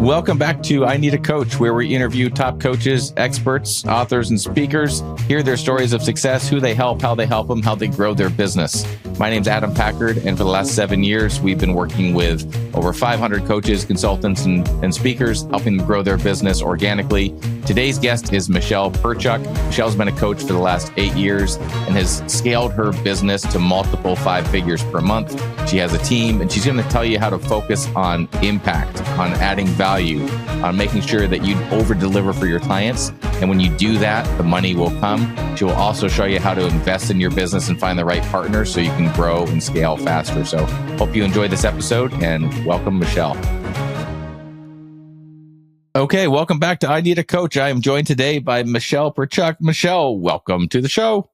Welcome back to I Need a Coach, where we interview top coaches, experts, authors, and speakers, hear their stories of success, who they help, how they help them, how they grow their business. My name's Adam Packard, and for the last 7 years, we've been working with over 500 coaches, consultants, and speakers, helping them grow their business organically. Today's guest is Michelle Perchuk. Michelle's been a coach for the last 8 years and has scaled her business to multiple 5 figures per month. She has a team, and she's going to tell you how to focus on impact, on adding value, on making sure that you over-deliver for your clients. And when you do that, the money will come. She will also show you how to invest in your business and find the right partners so you can grow and scale faster. So hope you enjoyed this episode, and welcome, Michelle. Okay, welcome back to I Need a Coach. I am joined today by Michelle Perchuk. Michelle, welcome to the show.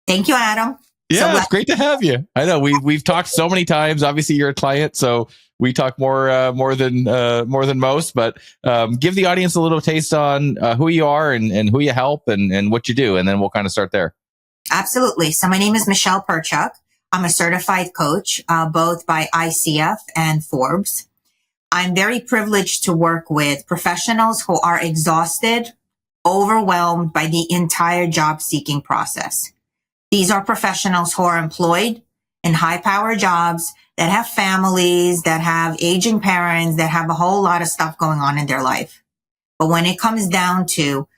Thank you, Adam. Yeah, it's great to have you. I know we've talked so many times. Obviously, you're a client, so we talk more than most. But give the audience a little taste on who you are and who you help and what you do, and then we'll kind of start there. Absolutely. So my name is Michelle Perchuk. I'm a certified coach, both by ICF and Forbes. I'm very privileged to work with professionals who are exhausted, overwhelmed by the entire job seeking process. These are professionals who are employed in high-power jobs that have families, that have aging parents, that have a whole lot of stuff going on in their life. But when it comes down to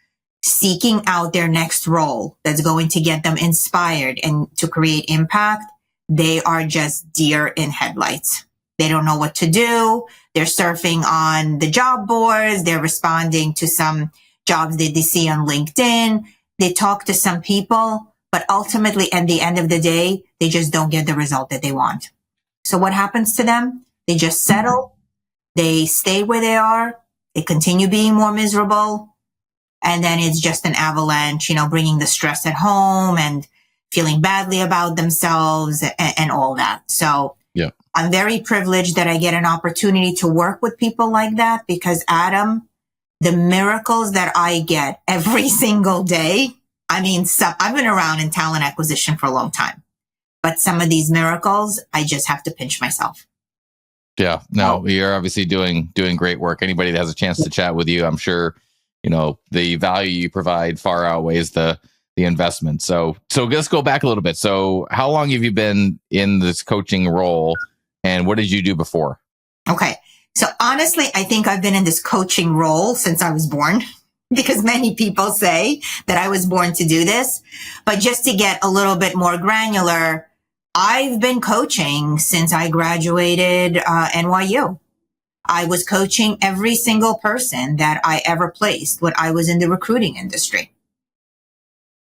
seeking out their next role that's going to get them inspired and to create impact, they are just deer in headlights. They don't know what to do. They're surfing on the job boards. They're responding to some jobs that they see on LinkedIn. They talk to some people. But ultimately, at the end of the day, they just don't get the result that they want. So what happens to them? They just settle. They stay where they are. They continue being more miserable. And then it's just an avalanche, bringing the stress at home and feeling badly about themselves and all that. So yeah, I'm very privileged that I get an opportunity to work with people like that because, Adam, the miracles that I get every single day, I've been around in talent acquisition for a long time, but some of these miracles, I just have to pinch myself. Yeah, no, you're obviously doing great work. Anybody that has a chance to chat with you, I'm sure, the value you provide far outweighs the investment. So let's go back a little bit. So how long have you been in this coaching role and what did you do before? Okay. So honestly, I think I've been in this coaching role since I was born. Because many people say that I was born to do this. But just to get a little bit more granular, I've been coaching since I graduated NYU. I was coaching every single person that I ever placed when I was in the recruiting industry.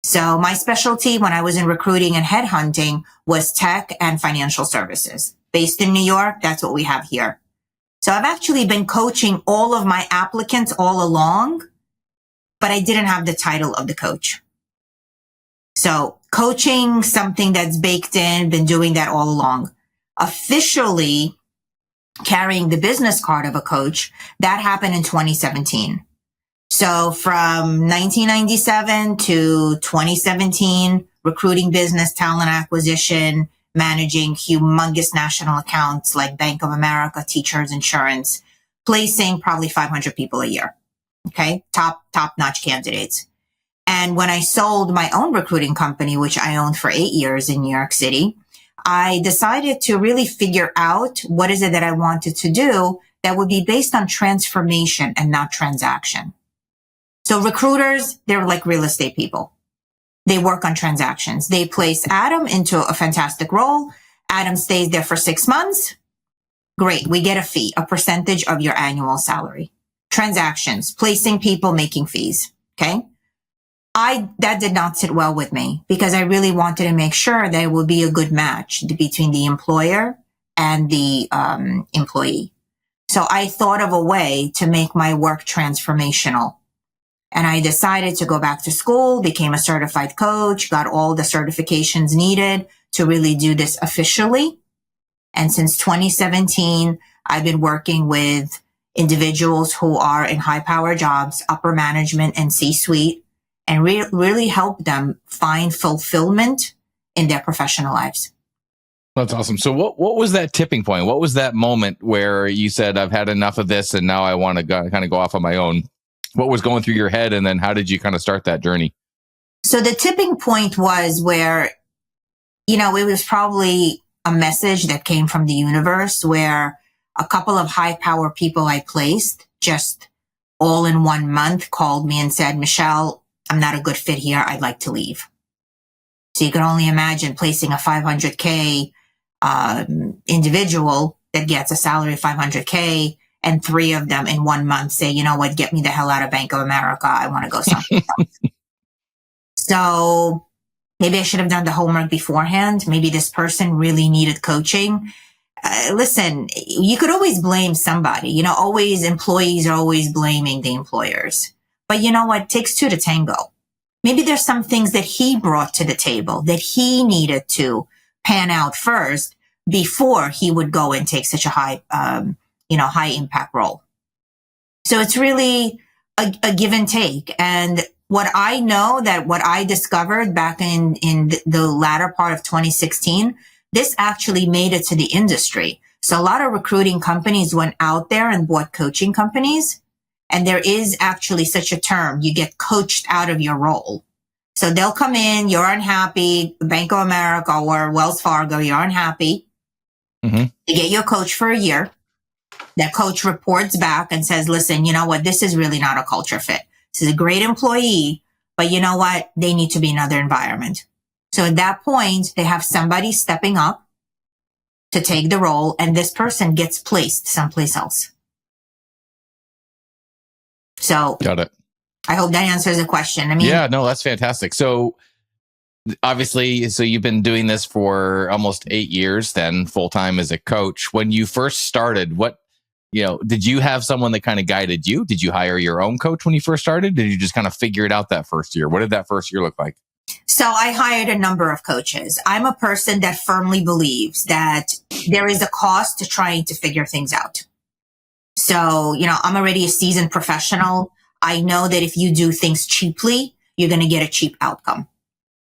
So my specialty when I was in recruiting and headhunting was tech and financial services. Based in New York, that's what we have here. So I've actually been coaching all of my applicants all along, but I didn't have the title of the coach. So coaching, something that's baked in, been doing that all along. Officially carrying the business card of a coach, that happened in 2017. So from 1997 to 2017, recruiting business, talent acquisition, managing humongous national accounts like Bank of America, Teachers Insurance, placing probably 500 people a year. Okay. Top-notch candidates. And when I sold my own recruiting company, which I owned for 8 years in New York City, I decided to really figure out what is it that I wanted to do that would be based on transformation and not transaction. So recruiters, they're like real estate people. They work on transactions. They place Adam into a fantastic role. Adam stays there for 6 months. Great. We get a fee, a percentage of your annual salary. Transactions, placing people, making fees. Okay. That did not sit well with me because I really wanted to make sure that it would be a good match between the employer and the employee. So I thought of a way to make my work transformational. And I decided to go back to school, became a certified coach, got all the certifications needed to really do this officially. And since 2017, I've been working with individuals who are in high power jobs, upper management and C-suite, and really help them find fulfillment in their professional lives. That's awesome. So what was that tipping point? What was that moment where you said, I've had enough of this and now I want to kind of go off on my own? What was going through your head? And then how did you kind of start that journey? So the tipping point was where, it was probably a message that came from the universe where a couple of high power people I placed just all in 1 month called me and said, Michelle, I'm not a good fit here. I'd like to leave. So you can only imagine placing a 500K individual that gets a salary of 500K and 3 of them in 1 month say, you know what, get me the hell out of Bank of America. I want to go somewhere else. So maybe I should have done the homework beforehand. Maybe this person really needed coaching. Listen, you could always blame somebody. Always employees are always blaming the employers. But you know what? It takes 2 to tango. Maybe there's some things that he brought to the table that he needed to pan out first before he would go and take such a high impact role. So it's really a give and take. And what I discovered back in the latter part of 2016, this actually made it to the industry. So a lot of recruiting companies went out there and bought coaching companies. And there is actually such a term. You get coached out of your role. So they'll come in, you're unhappy, Bank of America or Wells Fargo, you're unhappy. Mm-hmm. They get your coach for a year. That coach reports back and says, listen, you know what? This is really not a culture fit. This is a great employee, but you know what? They need to be in another environment. So at that point, they have somebody stepping up to take the role, and this person gets placed someplace else. So got it. I hope that answers the question. Yeah, no, that's fantastic. So obviously, you've been doing this for almost 8 years then full time as a coach. When you first started, did you have someone that kind of guided you? Did you hire your own coach when you first started? Did you just kind of figure it out that first year? What did that first year look like? So I hired a number of coaches. I'm a person that firmly believes that there is a cost to trying to figure things out. So, I'm already a seasoned professional. I know that if you do things cheaply, you're going to get a cheap outcome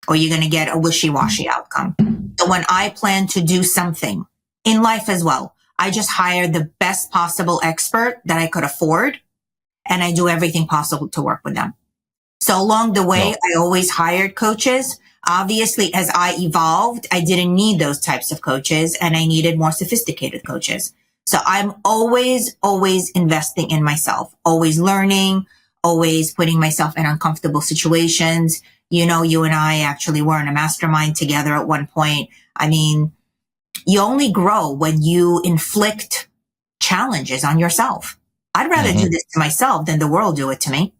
or you're going to get a wishy-washy outcome. So when I plan to do something in life as well, I just hire the best possible expert that I could afford and I do everything possible to work with them. So along the way, I always hired coaches. Obviously, as I evolved, I didn't need those types of coaches and I needed more sophisticated coaches. So I'm always investing in myself, always learning, always putting myself in uncomfortable situations. You and I actually were in a mastermind together at one point. You only grow when you inflict challenges on yourself. I'd rather do this to myself than the world do it to me.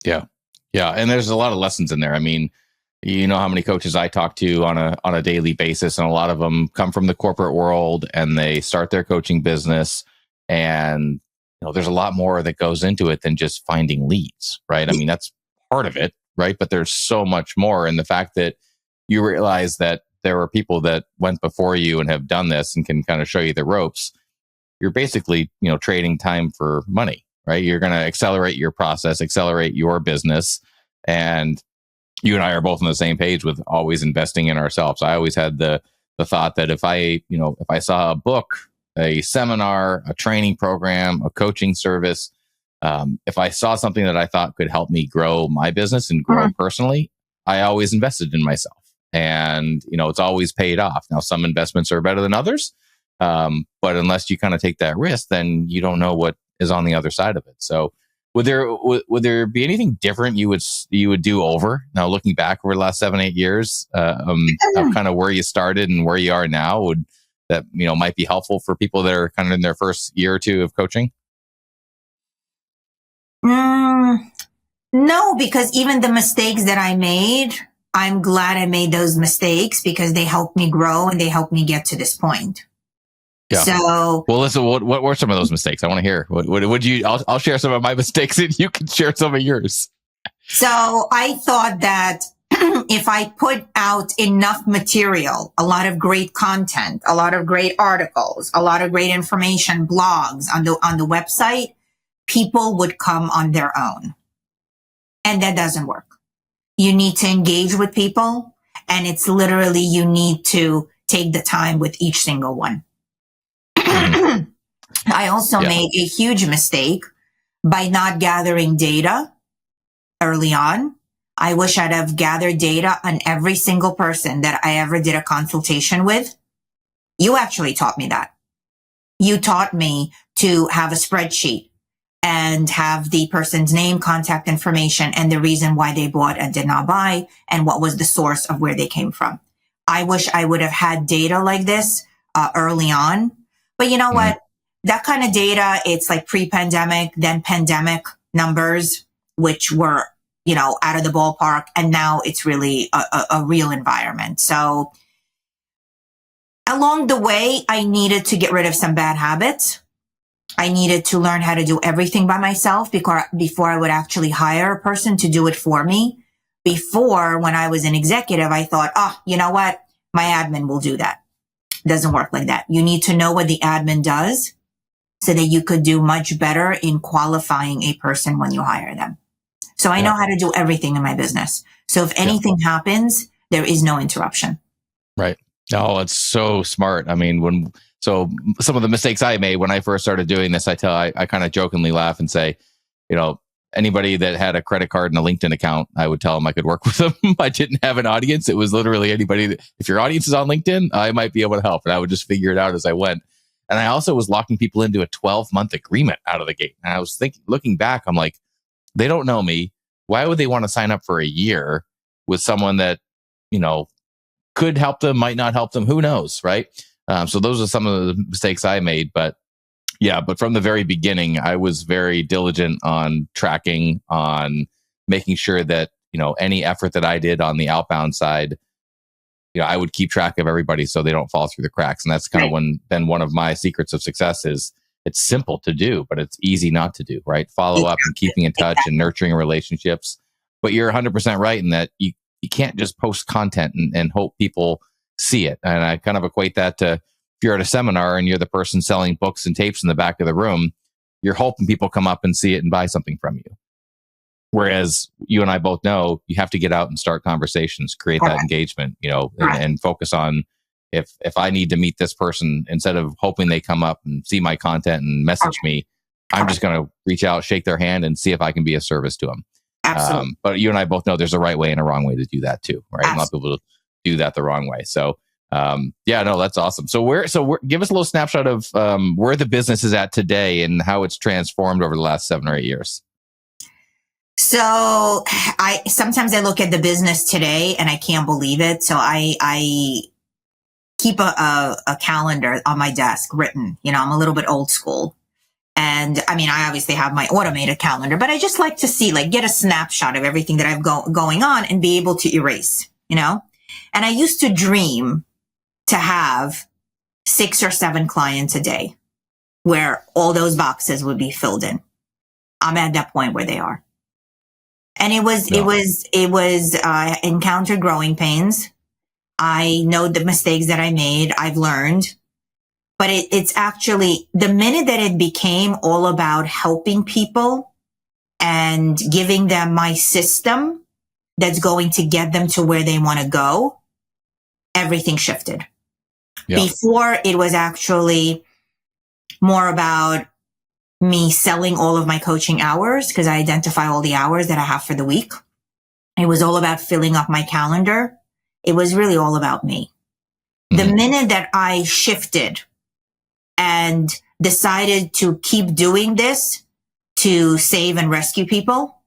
Yeah. Yeah. And there's a lot of lessons in there. You know how many coaches I talk to on a daily basis, and a lot of them come from the corporate world and they start their coaching business, and there's a lot more that goes into it than just finding leads, right? That's part of it, right? But there's so much more, and the fact that you realize that there are people that went before you and have done this and can kind of show you the ropes. You're basically, trading time for money, right? You're going to accelerate your process, accelerate your business, and you and I are both on the same page with always investing in ourselves. I always had the thought that if I saw a book, a seminar, a training program, a coaching service, if I saw something that I thought could help me grow my business and grow personally, I always invested in myself. And, it's always paid off. Now, some investments are better than others. But unless you kind of take that risk, then you don't know what is on the other side of it. So would there be anything different you would do over now, looking back over the last 7-8 years, of kind of where you started and where you are now? Would that, might be helpful for people that are kind of in their first year or two of coaching? No, because even the mistakes that I made, I'm glad I made those mistakes because they helped me grow and they helped me get to this point. Yeah. So, well, listen, what were some of those mistakes? I want to hear. What would you? I'll share some of my mistakes and you can share some of yours. So I thought that if I put out enough material, a lot of great content, a lot of great articles, a lot of great information, blogs on the website, people would come on their own. And that doesn't work. You need to engage with people, and it's literally you need to take the time with each single one. I also made a huge mistake by not gathering data early on. I wish I'd have gathered data on every single person that I ever did a consultation with. You actually taught me that. You taught me to have a spreadsheet and have the person's name, contact information, and the reason why they bought and did not buy, and what was the source of where they came from. I wish I would have had data like this early on. But you know what? That kind of data, it's like pre-pandemic, then pandemic numbers, which were, out of the ballpark. And now it's really a real environment. So along the way, I needed to get rid of some bad habits. I needed to learn how to do everything by myself before I would actually hire a person to do it for me. Before, when I was an executive, I thought, you know what? My admin will do that. It doesn't work like that. You need to know what the admin does so that you could do much better in qualifying a person when you hire them. So I know how to do everything in my business. So if anything happens, there is no interruption. Right. Oh, it's so smart. I mean, so some of the mistakes I made when I first started doing this, I kind of jokingly laugh and say, anybody that had a credit card and a LinkedIn account, I would tell them I could work with them. I didn't have an audience. It was literally anybody if your audience is on LinkedIn, I might be able to help. And I would just figure it out as I went. And I also was locking people into a 12-month agreement out of the gate. And I was looking back, I'm like, they don't know me. Why would they want to sign up for a year with someone that, could help them, might not help them? Who knows, right? So those are some of the mistakes I made. But from the very beginning, I was very diligent on tracking, on making sure that, any effort that I did on the outbound side, I would keep track of everybody so they don't fall through the cracks. And that's kind of been one of my secrets of success is it's simple to do, but it's easy not to do, right? Follow up and keeping in touch and nurturing relationships. But you're 100% right in that you can't just post content and hope people see it. And I kind of equate that to if you're at a seminar and you're the person selling books and tapes in the back of the room, you're hoping people come up and see it and buy something from you. Whereas you and I both know you have to get out and start conversations, create that engagement, and focus on if I need to meet this person, instead of hoping they come up and see my content and message me, I'm just going to reach out, shake their hand and see if I can be of service to them. Absolutely. But you and I both know there's a right way and a wrong way to do that too, right? A lot of people do that the wrong way. So, that's awesome. So give us a little snapshot of where the business is at today and how it's transformed over the last 7 or 8 years. So sometimes I look at the business today and I can't believe it. So I keep a calendar on my desk written, I'm a little bit old school. And I mean, I obviously have my automated calendar, but I just like to see, get a snapshot of everything that I've going on and be able to erase, And I used to dream to have 6 or 7 clients a day where all those boxes would be filled in. I'm at that point where they are. And it was encountered growing pains. I know the mistakes that I made. I've learned, but it's actually the minute that it became all about helping people and giving them my system that's going to get them to where they want to go, everything shifted. Yeah. Before, it was actually more about me selling all of my coaching hours because I identify all the hours that I have for the week. It was all about filling up my calendar. It was really all about me. The minute that I shifted and decided to keep doing this to save and rescue people,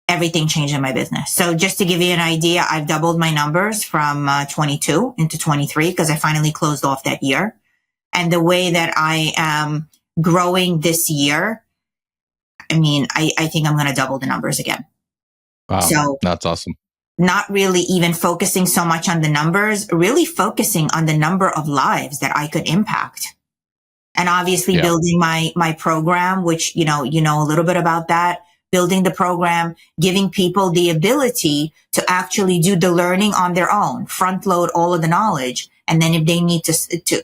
everything changed in my business. So just to give you an idea, I've doubled my numbers from 22 into 23 because I finally closed off that year. And the way that I am growing this year, I mean, I think I'm going to double the numbers again. Wow. So that's awesome. Not really even focusing so much on the numbers, really focusing on the number of lives that I could impact. And obviously building my program, which, you know a little bit about that, building the program, giving people the ability to actually do the learning on their own, front load all of the knowledge. And then if they need to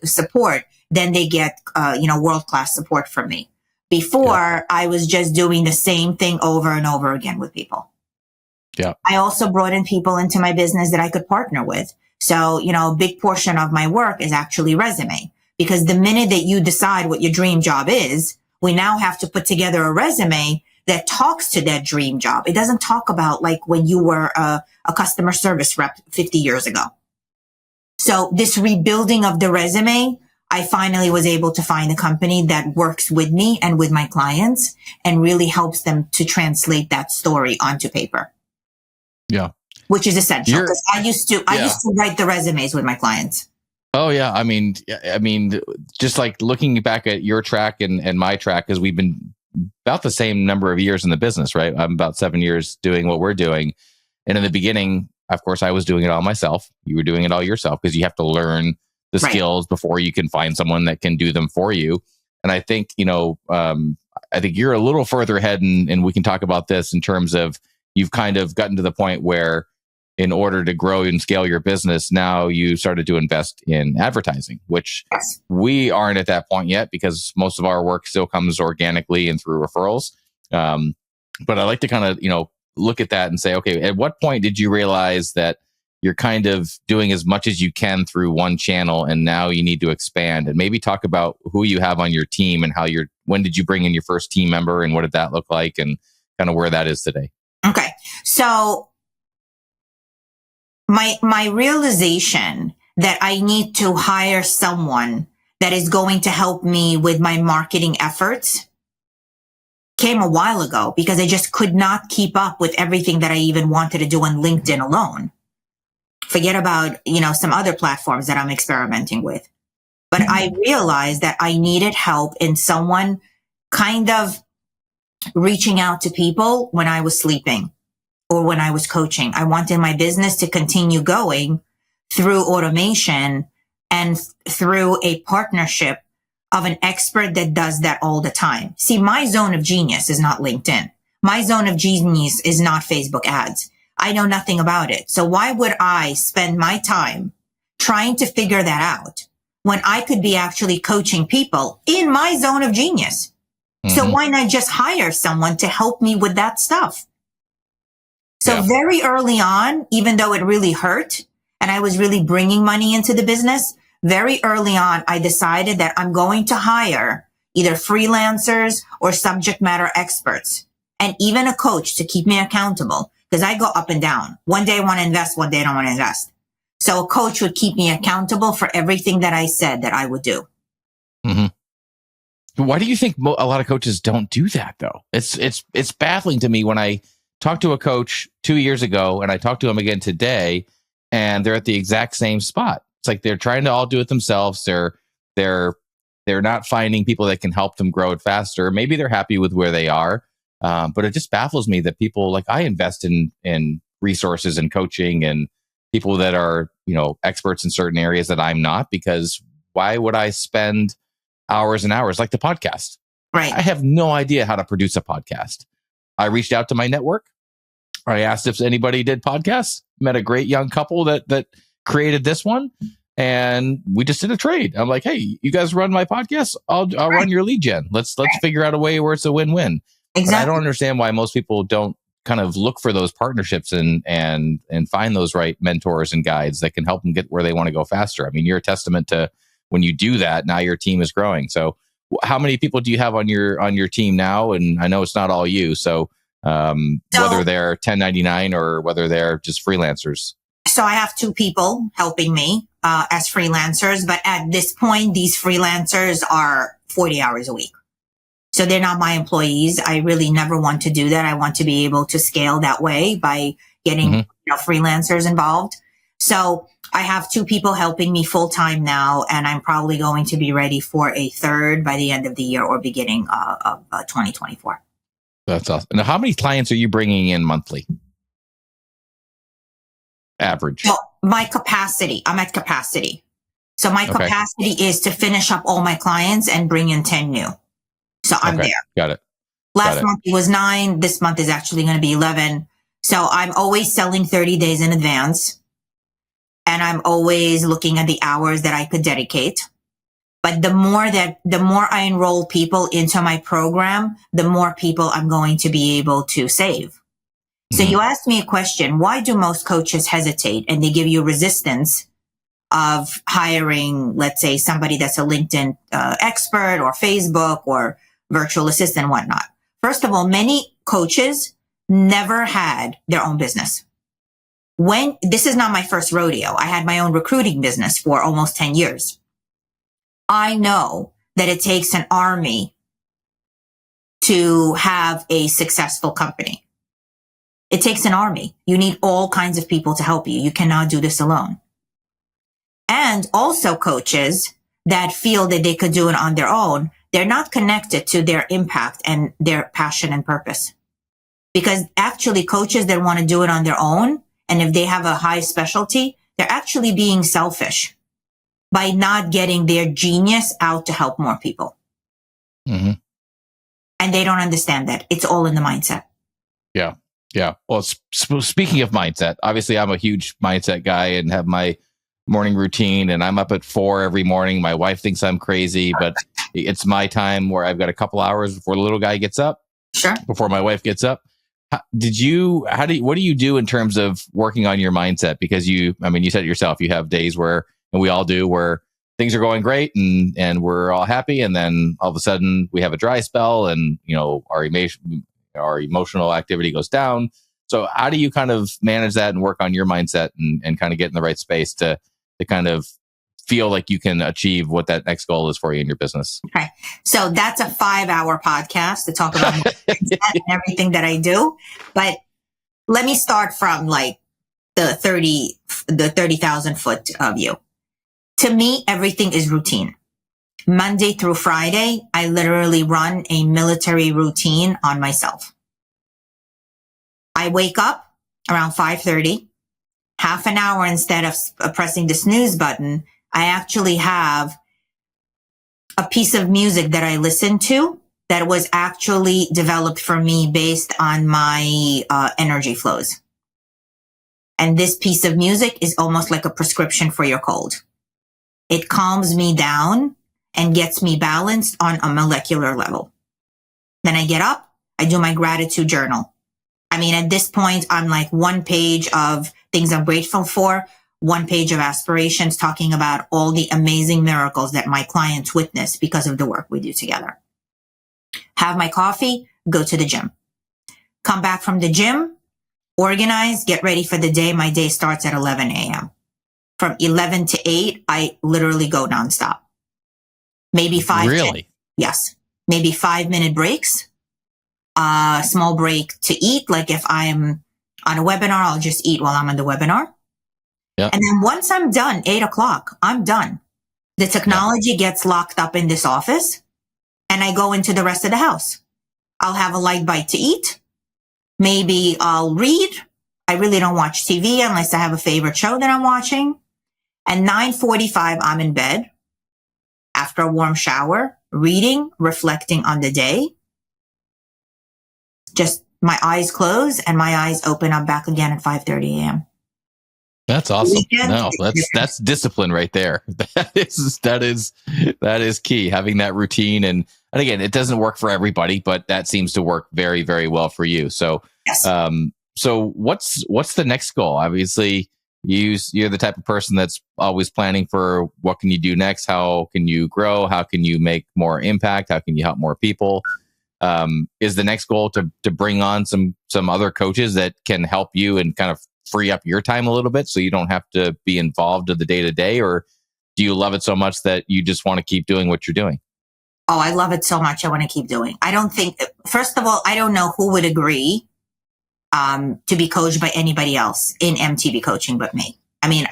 support, then they get, world-class support from me. Before, I was just doing the same thing over and over again with people. Yeah. I also brought in people into my business that I could partner with. So, a big portion of my work is actually resume, because the minute that you decide what your dream job is, we now have to put together a resume that talks to that dream job. It doesn't talk about like when you were a customer service rep 50 years ago. So this rebuilding of the resume, I finally was able to find a company that works with me and with my clients and really helps them to translate that story onto paper. Yeah. Which is essential, because I used to write the resumes with my clients. Oh yeah. I mean, just like looking back at your track and my track, because we've been about the same number of years in the business, right? I'm about 7 years doing what we're doing. And in the beginning, of course, I was doing it all myself. You were doing it all yourself, because you have to learn the skills before you can find someone that can do them for you. And I think, I think you're a little further ahead, and we can talk about this in terms of you've kind of gotten to the point where in order to grow and scale your business, now you started to invest in advertising, which we aren't at that point yet, because most of our work still comes organically and through referrals. But I like to kind of, look at that and say, okay, at what point did you realize that you're kind of doing as much as you can through one channel and now you need to expand? And maybe talk about who you have on your team and when did you bring in your first team member and what did that look like and kind of where that is today? Okay. So my realization that I need to hire someone that is going to help me with my marketing efforts came a while ago, because I just could not keep up with everything that I even wanted to do on LinkedIn alone. Forget about, some other platforms that I'm experimenting with. But I realized that I needed help in someone kind of reaching out to people when I was sleeping or when I was coaching. I wanted my business to continue going through automation and through a partnership of an expert that does that all the time. See, my zone of genius is not LinkedIn. My zone of genius is not Facebook ads. I know nothing about it. So why would I spend my time trying to figure that out when I could be actually coaching people in my zone of genius? Mm-hmm. So why not just hire someone to help me with that stuff? So very early on, even though it really hurt and I was really bringing money into the business, very early on, I decided that I'm going to hire either freelancers or subject matter experts and even a coach to keep me accountable, because I go up and down. One day I want to invest, one day I don't want to invest. So a coach would keep me accountable for everything that I said that I would do. Mm-hmm. Why do you think a lot of coaches don't do that, though? It's baffling to me when I talked to a coach 2 years ago and I talked to him again today, and they're at the exact same spot. It's like they're trying to all do it themselves. They're not finding people that can help them grow it faster. Maybe they're happy with where they are, but it just baffles me that people like I invest in resources and coaching and people that are experts in certain areas that I'm not, because why would I spend hours and hours like the podcast? Right. I have no idea how to produce a podcast. I reached out to my network. I asked if anybody did podcasts. Met a great young couple that created this one, and we just did a trade. I'm like, hey, you guys run my podcast. I'll run your lead gen. Let's figure out a way where it's a win-win. Exactly. But I don't understand why most people don't kind of look for those partnerships and find those right mentors and guides that can help them get where they want to go faster. I mean, you're a testament to when you do that, now your team is growing. So how many people do you have on your team now? And I know it's not all you. So whether they're 1099 or whether they're just freelancers. So I have 2 people helping me as freelancers, but at this point, these freelancers are 40 hours a week. So they're not my employees. I really never want to do that. I want to be able to scale that way by getting freelancers involved. So I have 2 people helping me full time now, and I'm probably going to be ready for a third by the end of the year or beginning of 2024. That's awesome. Now, how many clients are you bringing in monthly? Average. So my capacity, I'm at capacity. So my capacity is to finish up all my clients and bring in 10 new. So I'm there. Got it. Last month it was 9. This month is actually going to be 11. So I'm always selling 30 days in advance. And I'm always looking at the hours that I could dedicate. But the more I enroll people into my program, the more people I'm going to be able to save. So you asked me a question, why do most coaches hesitate and they give you resistance of hiring, let's say, somebody that's a LinkedIn expert or Facebook or virtual assistant and whatnot. First of all, many coaches never had their own business. This is not my first rodeo. I had my own recruiting business for almost 10 years. I know that it takes an army to have a successful company. It takes an army. You need all kinds of people to help you. You cannot do this alone. And also coaches that feel that they could do it on their own, they're not connected to their impact and their passion and purpose. Because actually coaches that want to do it on their own, and if they have a high specialty, they're actually being selfish by not getting their genius out to help more people. Mm-hmm. And they don't understand that. It's all in the mindset. Yeah. Yeah. Well, speaking of mindset, obviously I'm a huge mindset guy and have my morning routine, and I'm up at 4 every morning. My wife thinks I'm crazy, but it's my time where I've got a couple hours before the little guy gets up. Sure. Before my wife gets up. What do you do in terms of working on your mindset? Because you said it yourself, you have days where, and we all do, where things are going great and we're all happy. And then all of a sudden we have a dry spell and, our emotional activity goes down. So how do you kind of manage that and work on your mindset and kind of get in the right space to kind of feel like you can achieve what that next goal is for you in your business? Okay. So that's a 5-hour podcast to talk about and everything that I do. But let me start from like the 30,000 foot view. To me, everything is routine. Monday through Friday, I literally run a military routine on myself. I wake up around 5:30, half an hour instead of pressing the snooze button. I actually have a piece of music that I listen to that was actually developed for me based on my energy flows. And this piece of music is almost like a prescription for your cold. It calms me down and gets me balanced on a molecular level. Then I get up, I do my gratitude journal. I mean, at this point, I'm like 1 page of things I'm grateful for, 1 page of aspirations, talking about all the amazing miracles that my clients witness because of the work we do together. Have my coffee, go to the gym. Come back from the gym, organize, get ready for the day. My day starts at 11 a.m. From 11 to 8, I literally go nonstop. Maybe 5. Really? Yes. Maybe 5-minute breaks. Small break to eat. Like if I'm on a webinar, I'll just eat while I'm on the webinar. Yeah. And then once I'm done, 8 o'clock, I'm done. The technology gets locked up in this office and I go into the rest of the house. I'll have a light bite to eat. Maybe I'll read. I really don't watch TV unless I have a favorite show that I'm watching. And 9:45, I'm in bed after a warm shower, reading, reflecting on the day. Just my eyes close and my eyes open up back again at 5:30 a.m. That's awesome. No, that's discipline right there. That is key. Having that routine, and again, it doesn't work for everybody, but that seems to work very, very well for you. So, Yes. So what's the next goal? Obviously, you're the type of person that's always planning for what can you do next? How can you grow? How can you make more impact? How can you help more people? Is the next goal to bring on some other coaches that can help you and kind of free up your time a little bit so you don't have to be involved in the day to day? Or do you love it so much that you just want to keep doing what you're doing? Oh, I love it so much. I want to keep doing. I don't think, first of all, I don't know who would agree to be coached by anybody else in MTV coaching but me. I mean,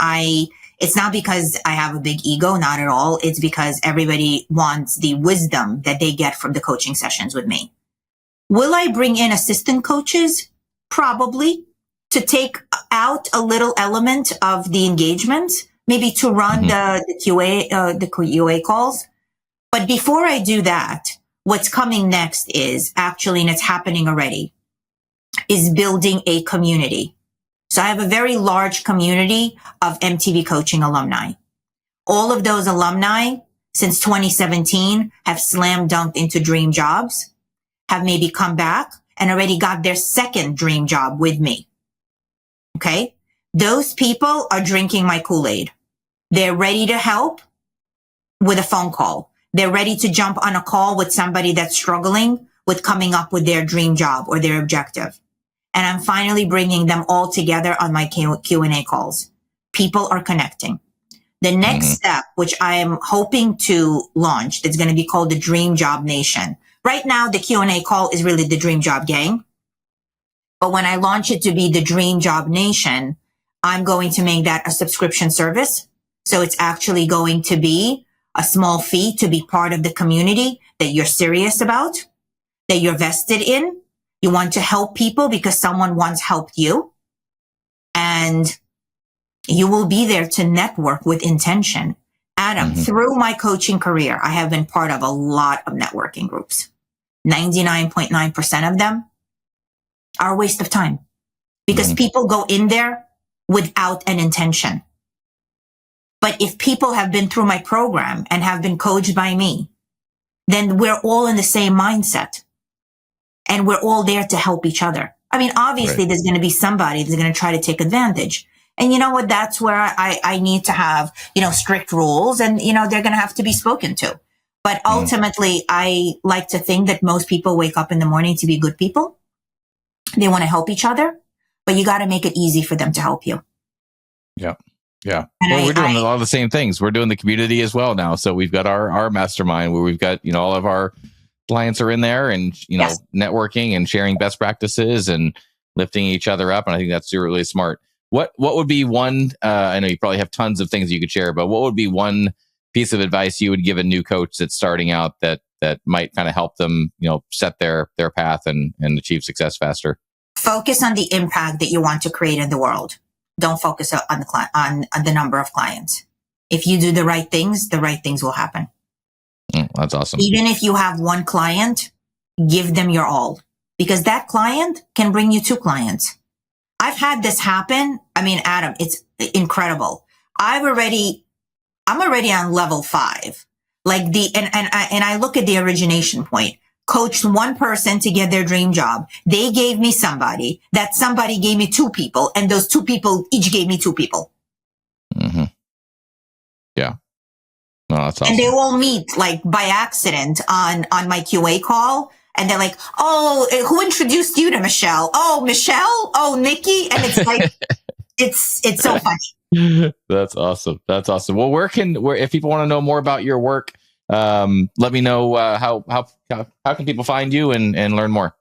it's not because I have a big ego, not at all. It's because everybody wants the wisdom that they get from the coaching sessions with me. Will I bring in assistant coaches? Probably, to take out a little element of the engagement, maybe to run the QA calls. But before I do that, what's coming next is actually, and it's happening already, is building a community. So I have a very large community of MTV coaching alumni. All of those alumni since 2017 have slam dunked into dream jobs, have maybe come back and already got their second dream job with me. Okay. Those people are drinking my Kool-Aid. They're ready to help with a phone call. They're ready to jump on a call with somebody that's struggling with coming up with their dream job or their objective. And I'm finally bringing them all together on my Q&A calls. People are connecting. The next step, which I am hoping to launch, that's going to be called the Dream Job Nation. Right now, the Q&A call is really the Dream Job Gang. But when I launch it to be the Dream Job Nation, I'm going to make that a subscription service. So it's actually going to be a small fee to be part of the community that you're serious about, that you're vested in. You want to help people because someone once helped you. And you will be there to network with intention. Adam, through my coaching career, I have been part of a lot of networking groups. 99.9% of them are a waste of time because people go in there without an intention. But if people have been through my program and have been coached by me, then we're all in the same mindset and we're all there to help each other. I mean, obviously there's going to be somebody that's going to try to take advantage. And you know what? That's where I need to have, strict rules and, they're going to have to be spoken to. But ultimately, I like to think that most people wake up in the morning to be good people. They want to help each other, but you got to make it easy for them to help you. Yeah. Yeah. Well, we're doing a lot of the same things. We're doing the community as well now. So we've got our mastermind where we've got, all of our clients are in there and, networking and sharing best practices and lifting each other up. And I think that's really smart. What would be one, I know you probably have tons of things you could share, but what would be one piece of advice you would give a new coach that's starting out that might kind of help them, set their path and achieve success faster? Focus on the impact that you want to create in the world. Don't focus on the number of clients. If you do the right things will happen. That's awesome. Even if you have one client, give them your all because that client can bring you 2 clients. I've had this happen. I mean, Adam, it's incredible. I'm already on level 5. Like and I look at the origination point. Coached one person to get their dream job. They gave me somebody. That somebody gave me 2 people, and those 2 people each gave me 2 people. Yeah. No, that's awesome. And they all meet like by accident on my QA call. And they're like, oh, who introduced you to Michelle? Oh, Michelle? Oh, Nikki? And it's like, it's so funny. That's awesome. That's awesome. Well, where if people want to know more about your work, let me know how can people find you and learn more.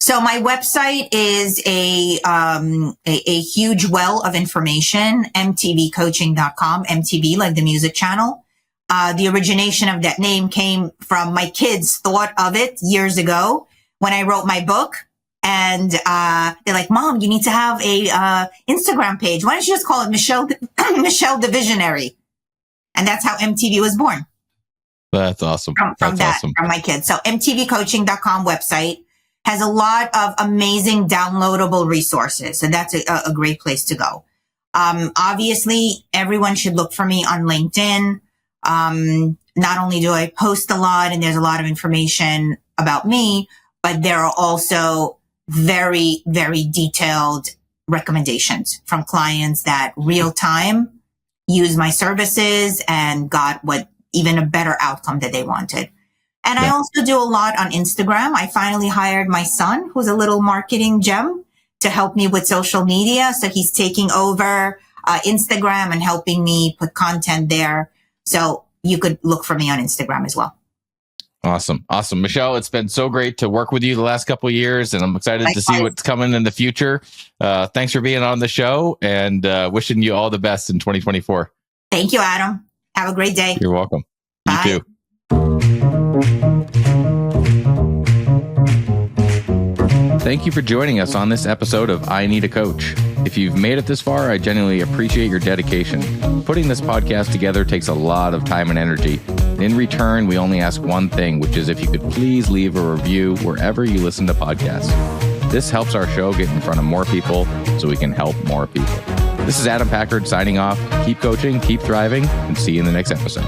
So my website is a huge well of information, mtvcoaching.com, MTV, like the music channel. The origination of that name came from my kids' thought of it years ago when I wrote my book. And they're like, Mom, you need to have a Instagram page. Why don't you just call it Michelle the Visionary? And that's how MTV was born. That's awesome. From my kids. So mtvcoaching.com website has a lot of amazing downloadable resources. And that's a great place to go. Obviously, everyone should look for me on LinkedIn. Not only do I post a lot and there's a lot of information about me, but there are also very, very detailed recommendations from clients that real time use my services and got even a better outcome that they wanted. And I also do a lot on Instagram. I finally hired my son, who's a little marketing gem, to help me with social media. So he's taking over Instagram and helping me put content there. So you could look for me on Instagram as well. Awesome. Michelle, it's been so great to work with you the last couple of years, and I'm excited to see what's coming in the future. Thanks for being on the show, and wishing you all the best in 2024. Thank you, Adam. Have a great day. You're welcome. Bye. You too. Thank you for joining us on this episode of I Need a Coach. If you've made it this far, I genuinely appreciate your dedication. Putting this podcast together takes a lot of time and energy. In return, we only ask one thing, which is if you could please leave a review wherever you listen to podcasts. This helps our show get in front of more people so we can help more people. This is Adam Packard signing off. Keep coaching, keep thriving, and see you in the next episode.